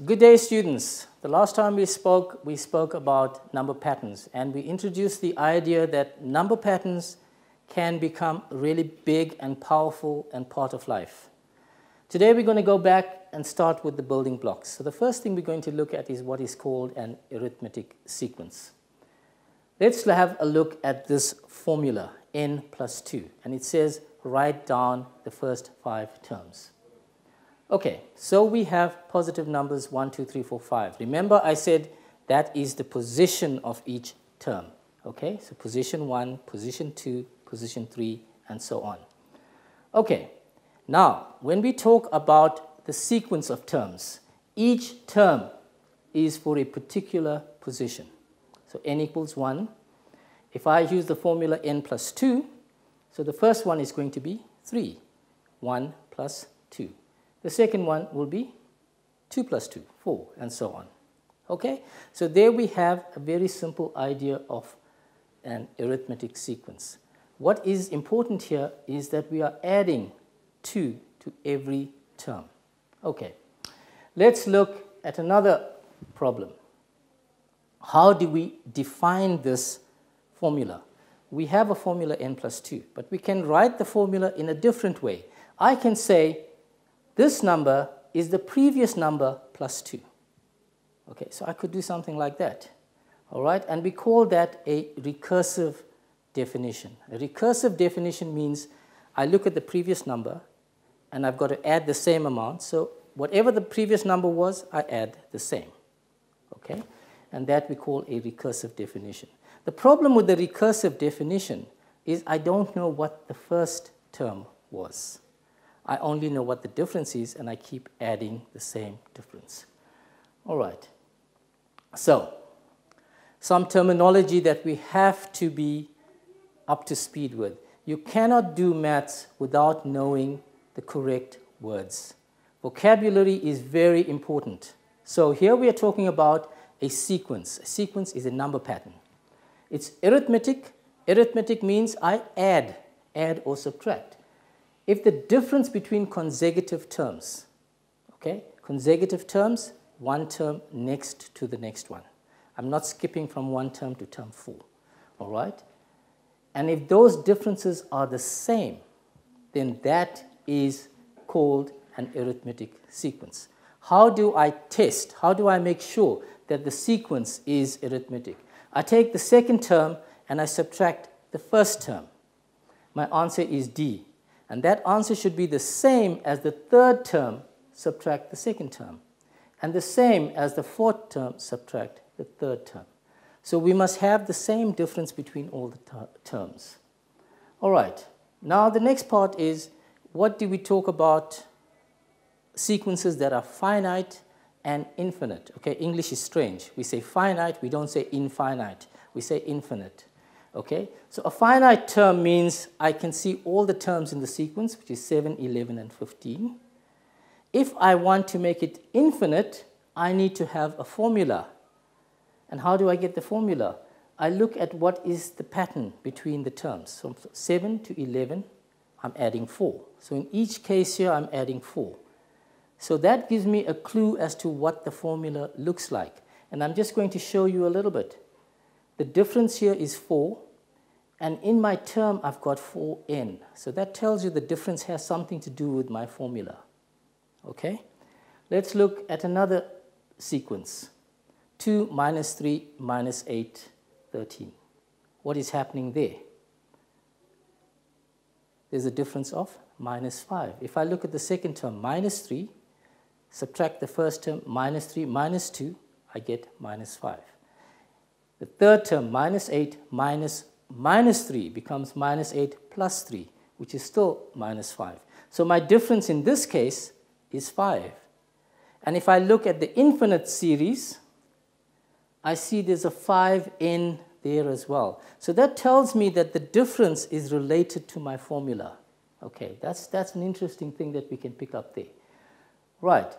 Good day, students. The last time we spoke about number patterns, and we introduced the idea that number patterns can become really big and powerful and part of life. Today we're going to go back and start with the building blocks. So the first thing we're going to look at is what is called an arithmetic sequence. Let's have a look at this formula, n plus 2, and it says write down the first 5 terms. Okay, so we have positive numbers 1, 2, 3, 4, 5. Remember I said that is the position of each term. Okay, so position 1, position 2, position 3, and so on. Okay, now when we talk about the sequence of terms, each term is for a particular position. So n equals 1. If I use the formula n plus 2, so the first one is going to be 3, 1 plus 2. The second one will be 2 plus 2, 4, and so on. Okay, so there we have a very simple idea of an arithmetic sequence. What is important here is that we are adding 2 to every term. Okay, let's look at another problem. How do we define this formula? We have a formula n plus 2, but we can write the formula in a different way. I can say this number is the previous number plus 2. Okay, so I could do something like that. All right, and we call that a recursive definition. A recursive definition means I look at the previous number and I've got to add the same amount. So whatever the previous number was, I add the same. Okay, and that we call a recursive definition. The problem with the recursive definition is I don't know what the first term was. I only know what the difference is, and I keep adding the same difference. All right. So, some terminology that we have to be up to speed with. You cannot do maths without knowing the correct words. Vocabulary is very important. So here we are talking about a sequence. A sequence is a number pattern. It's arithmetic. Arithmetic means I add or subtract. If the difference between consecutive terms, okay, consecutive terms, one term next to the next one. I'm not skipping from one term to term 4, all right? And if those differences are the same, then that is called an arithmetic sequence. How do I test? How do I make sure that the sequence is arithmetic? I take the second term and I subtract the first term. My answer is D. And that answer should be the same as the third term, subtract the second term. And the same as the fourth term, subtract the third term. So we must have the same difference between all the terms. All right. Now the next part is, what do we talk about sequences that are finite and infinite? Okay, English is strange. We say finite, we don't say infinite. We say infinite. Okay, so a finite term means I can see all the terms in the sequence, which is 7, 11, and 15. If I want to make it infinite, I need to have a formula. And how do I get the formula? I look at what is the pattern between the terms. So from 7 to 11, I'm adding 4. So in each case here, I'm adding 4. So that gives me a clue as to what the formula looks like. And I'm just going to show you a little bit. The difference here is 4. And in my term, I've got 4n. So that tells you the difference has something to do with my formula. Okay? Let's look at another sequence. 2 minus 3 minus 8, 13. What is happening there? There's a difference of minus 5. If I look at the second term, minus 3, subtract the first term, minus 3, minus 2, I get minus 5. The third term, minus 8, minus 3 becomes minus 8 plus 3, which is still minus 5. So my difference in this case is 5. And if I look at the infinite series, I see there's a 5n there as well. So that tells me that the difference is related to my formula. Okay, that's an interesting thing that we can pick up there. Right.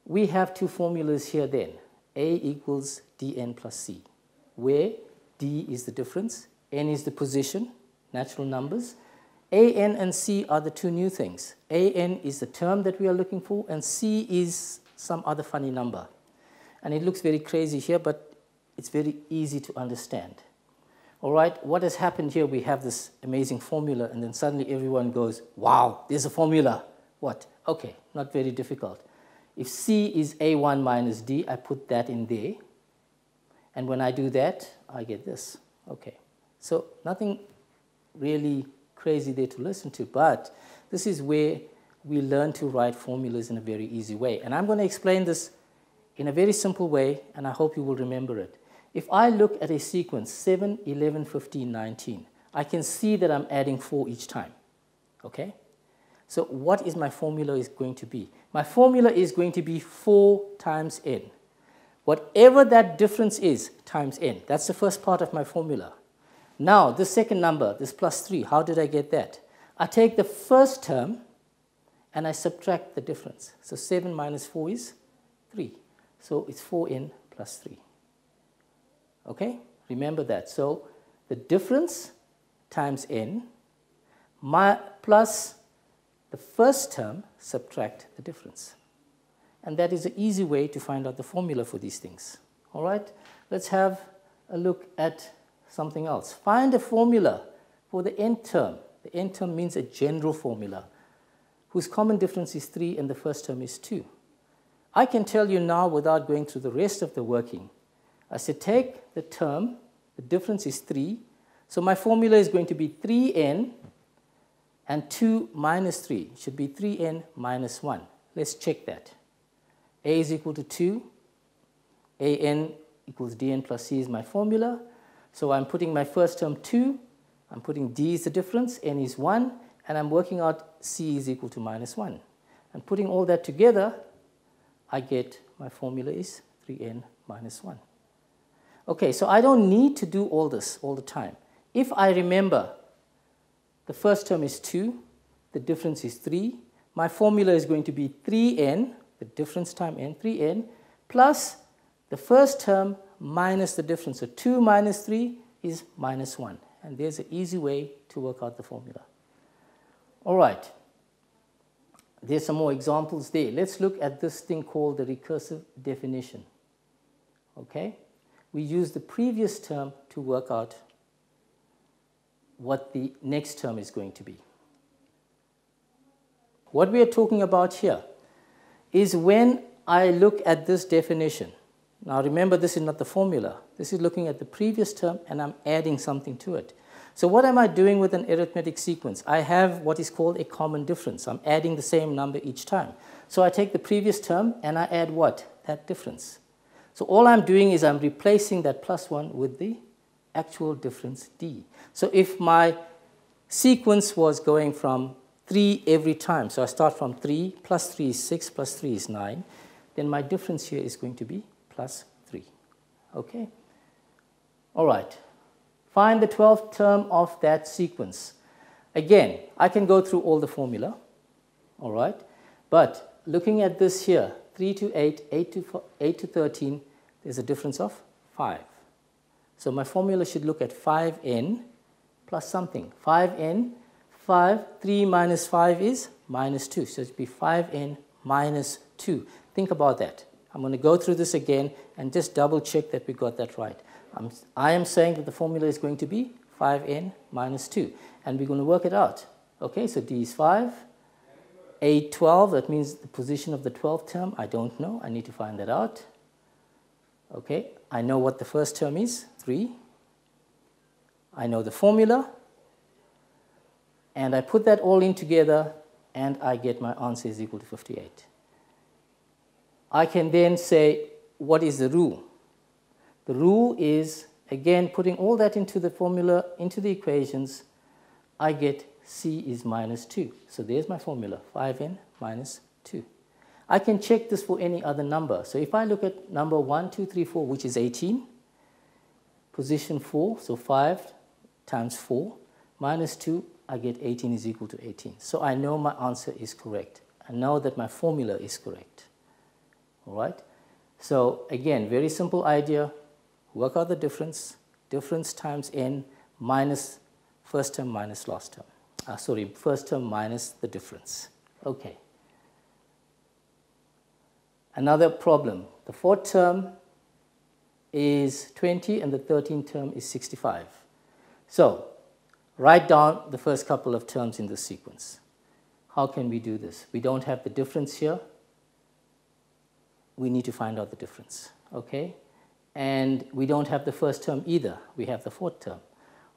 We have two formulas here then. A equals dn plus c, where d is the difference, n is the position, natural numbers. an and c are the two new things. An is the term that we are looking for, and c is some other funny number. And it looks very crazy here, but it's very easy to understand. All right, what has happened here, we have this amazing formula, and then suddenly everyone goes, wow, there's a formula. What? Okay, not very difficult. If C is A1 minus D, I put that in there. And when I do that, I get this. Okay, so nothing really crazy there to listen to, but this is where we learn to write formulas in a very easy way. And I'm going to explain this in a very simple way, and I hope you will remember it. If I look at a sequence 7, 11, 15, 19, I can see that I'm adding 4 each time. Okay? So what is my formula is going to be? My formula is going to be 4 times n. Whatever that difference is times n. That's the first part of my formula. Now, this second number, this plus 3, how did I get that? I take the first term and I subtract the difference. So 7 minus 4 is 3. So it's 4n plus 3. Okay? Remember that. So the difference times n plus the first term subtract the difference. And that is an easy way to find out the formula for these things. All right? Let's have a look at something else. Find a formula for the nth term. The nth term means a general formula whose common difference is 3 and the first term is 2. I can tell you now without going through the rest of the working. I said take the term, the difference is 3, so my formula is going to be 3n and 2 minus 3 should be 3n minus 1. Let's check that. A is equal to 2, an equals dn plus c is my formula. So I'm putting my first term 2, I'm putting d is the difference, n is 1, and I'm working out c is equal to minus 1. And putting all that together, I get my formula is 3n minus 1. Okay, so I don't need to do all this all the time. If I remember the first term is 2, the difference is 3, my formula is going to be 3n, the difference time n, 3n, plus the first term minus the difference. So 2 minus 3 is minus 1. And there's an easy way to work out the formula. All right. There's some more examples there. Let's look at this thing called the recursive definition. Okay? We use the previous term to work out what the next term is going to be. What we are talking about here is when I look at this definition. Now remember, this is not the formula. This is looking at the previous term and I'm adding something to it. So what am I doing with an arithmetic sequence? I have what is called a common difference. I'm adding the same number each time. So I take the previous term and I add what? That difference. So all I'm doing is I'm replacing that plus 1 with the actual difference d. So if my sequence was going from 3 every time, so I start from 3, plus 3 is 6, plus 3 is 9, then my difference here is going to be plus 3. Okay? All right. Find the 12th term of that sequence. Again, I can go through all the formula. All right? But looking at this here, 3 to 8, 8 to 13, there's a difference of 5. So my formula should look at 5n plus something. 5n, 3 minus 5 is minus 2. So it should be 5n minus 2. Think about that. I'm going to go through this again and just double check that we got that right. I am saying that the formula is going to be 5n minus 2. And we're going to work it out. Okay, so d is 5. A 12, that means the position of the 12th term, I don't know. I need to find that out. Okay, I know what the first term is, 3. I know the formula. And I put that all in together, and I get my answer is equal to 58. I can then say, what is the rule? The rule is, again, putting all that into the formula, into the equations, I get c is minus 2. So there's my formula, 5n minus 2. I can check this for any other number. So if I look at number 1, 2, 3, 4, which is 18, position 4, so 5 times 4, minus 2, I get 18 is equal to 18. So I know my answer is correct. I know that my formula is correct. All right? So again, very simple idea. Work out the difference. Difference times n minus first term minus last term. First term minus the difference. Okay. Another problem. The fourth term is 20 and the 13th term is 65. So write down the first couple of terms in the sequence. How can we do this? We don't have the difference here. We need to find out the difference, okay? And we don't have the first term either. We have the fourth term.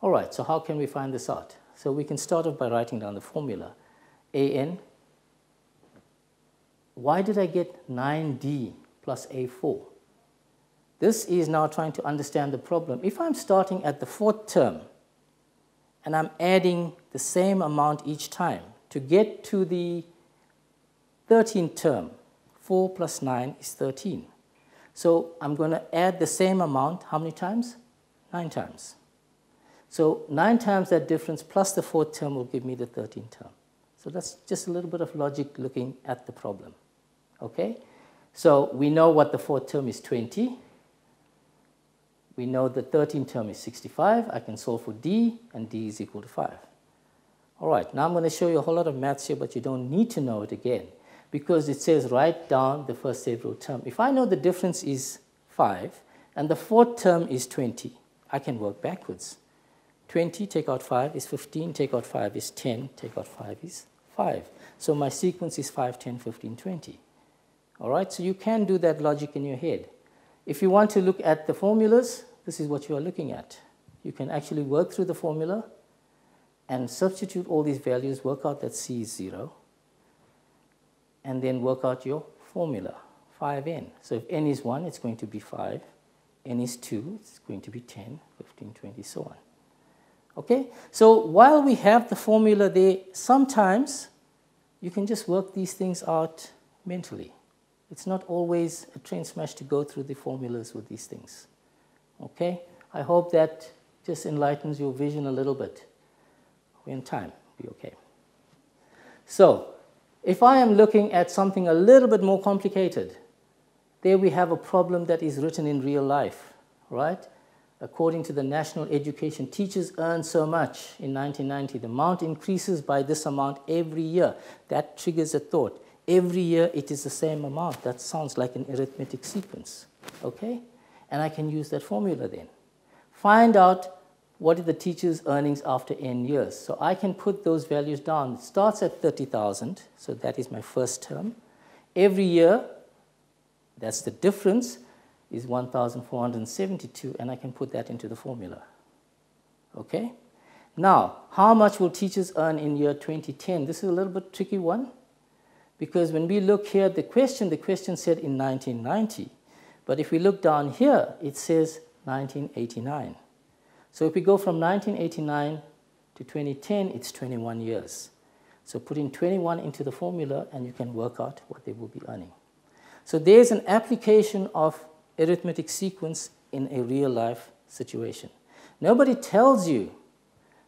All right, so how can we find this out? So we can start off by writing down the formula. AN. Why did I get 9D plus A4? This is now trying to understand the problem. If I'm starting at the fourth term and I'm adding the same amount each time to get to the 13th term, 4 plus 9 is 13. So I'm going to add the same amount how many times? 9 times. So 9 times that difference plus the fourth term will give me the 13th term. So that's just a little bit of logic looking at the problem. Okay? So we know what the fourth term is 20. We know the 13th term is 65. I can solve for D, and D is equal to 5. All right, now I'm going to show you a whole lot of maths here, but you don't need to know it again because it says write down the first several term. If I know the difference is 5 and the fourth term is 20, I can work backwards. 20 take out 5 is 15, take out 5 is 10, take out 5 is 5. So my sequence is 5, 10, 15, 20. All right, so you can do that logic in your head. If you want to look at the formulas, this is what you are looking at. You can actually work through the formula and substitute all these values, work out that C is 0, and then work out your formula, 5n. So if n is 1, it's going to be 5. N is 2, it's going to be 10, 15, 20, so on. Okay? So while we have the formula there, sometimes you can just work these things out mentally. It's not always a train smash to go through the formulas with these things. Okay? I hope that just enlightens your vision a little bit. In time, be okay. So, if I am looking at something a little bit more complicated, there we have a problem that is written in real life, right? According to the National Education, teachers earn so much in 1990. The amount increases by this amount every year. That triggers a thought. Every year it is the same amount. That sounds like an arithmetic sequence, okay? And I can use that formula then. Find out what are the teacher's earnings after n years. So I can put those values down. It starts at 30,000, so that is my first term. Every year, that's the difference, is 1,472, and I can put that into the formula. Okay? Now, how much will teachers earn in year 2010? This is a little bit tricky one, because when we look here at the question said in 1990. But if we look down here, it says 1989. So if we go from 1989 to 2010, it's 21 years. So put in 21 into the formula and you can work out what they will be earning. So there's an application of arithmetic sequence in a real life situation. Nobody tells you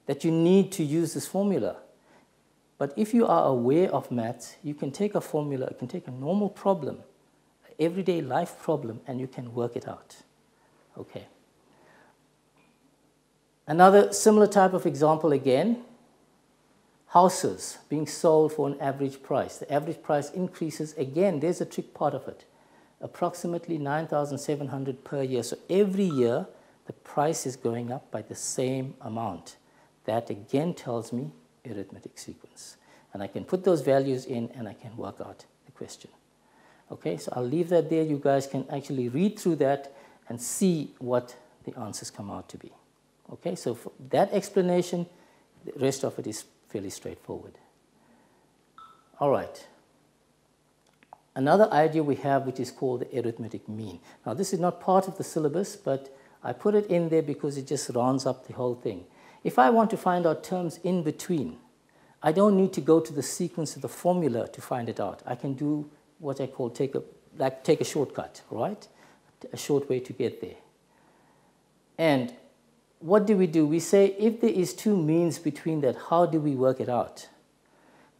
that you need to use this formula. But if you are aware of maths, you can take a formula, you can take a normal problem, an everyday life problem, and you can work it out. Okay. Another similar type of example again, houses being sold for an average price. The average price increases again. There's a trick part of it. Approximately 9,700 per year. So every year the price is going up by the same amount. That again tells me arithmetic sequence. And I can put those values in and I can work out the question. Okay, so I'll leave that there. You guys can actually read through that and see what the answers come out to be. Okay, so for that explanation, the rest of it is fairly straightforward. All right. Another idea we have, which is called the arithmetic mean. Now, this is not part of the syllabus, but I put it in there because it just rounds up the whole thing. If I want to find out terms in between, I don't need to go to the sequence of the formula to find it out. I can do what I call take a shortcut, right? A short way to get there. And what do? We say if there is two means between that, how do we work it out?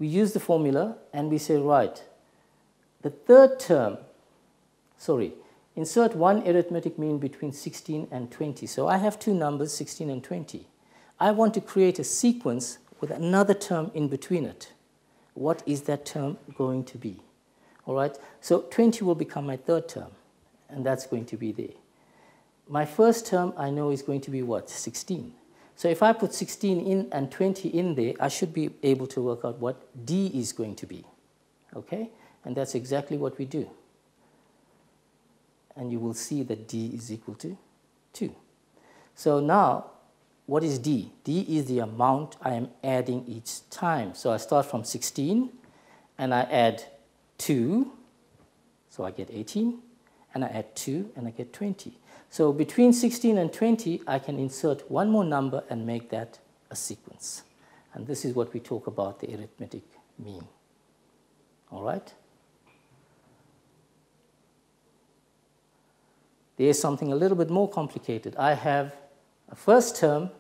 We use the formula and we say, right, the third term, insert one arithmetic mean between 16 and 20. So I have two numbers, 16 and 20. I want to create a sequence with another term in between it. What is that term going to be? All right, so 20 will become my third term, and that's going to be there. My first term I know is going to be what? 16. So if I put 16 in and 20 in there, I should be able to work out what D is going to be. Okay, and that's exactly what we do. And you will see that D is equal to 2. So now, what is D? D is the amount I am adding each time. So I start from 16, and I add 2, so I get 18, and I add 2, and I get 20. So between 16 and 20, I can insert one more number and make that a sequence. And this is what we talk about the arithmetic mean. All right? There's something a little bit more complicated. I have a first term,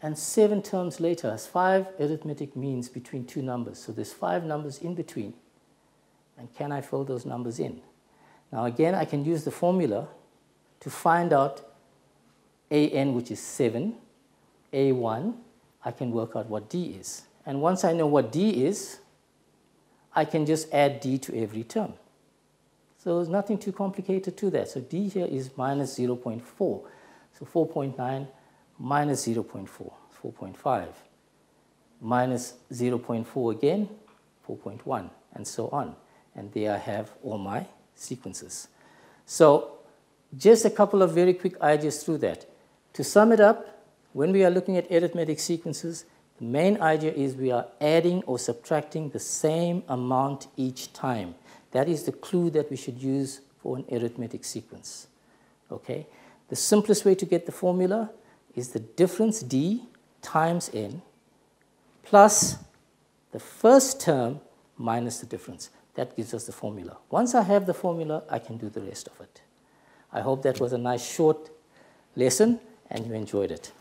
and 7 terms later has 5 arithmetic means between two numbers. So there's 5 numbers in between. And can I fill those numbers in? Now again, I can use the formula to find out AN, which is 7, A1, I can work out what D is. And once I know what D is, I can just add D to every term. So there's nothing too complicated to that. So D here is minus 0.4. So 4.9 minus 0.4, 4.5. Minus 0.4 again, 4.1, and so on. And there I have all my sequences. So just a couple of very quick ideas through that. To sum it up, when we are looking at arithmetic sequences, the main idea is we are adding or subtracting the same amount each time. That is the clue that we should use for an arithmetic sequence. Okay? The simplest way to get the formula is the difference D times N plus the first term minus the difference. That gives us the formula. Once I have the formula, I can do the rest of it. I hope that was a nice short lesson and you enjoyed it.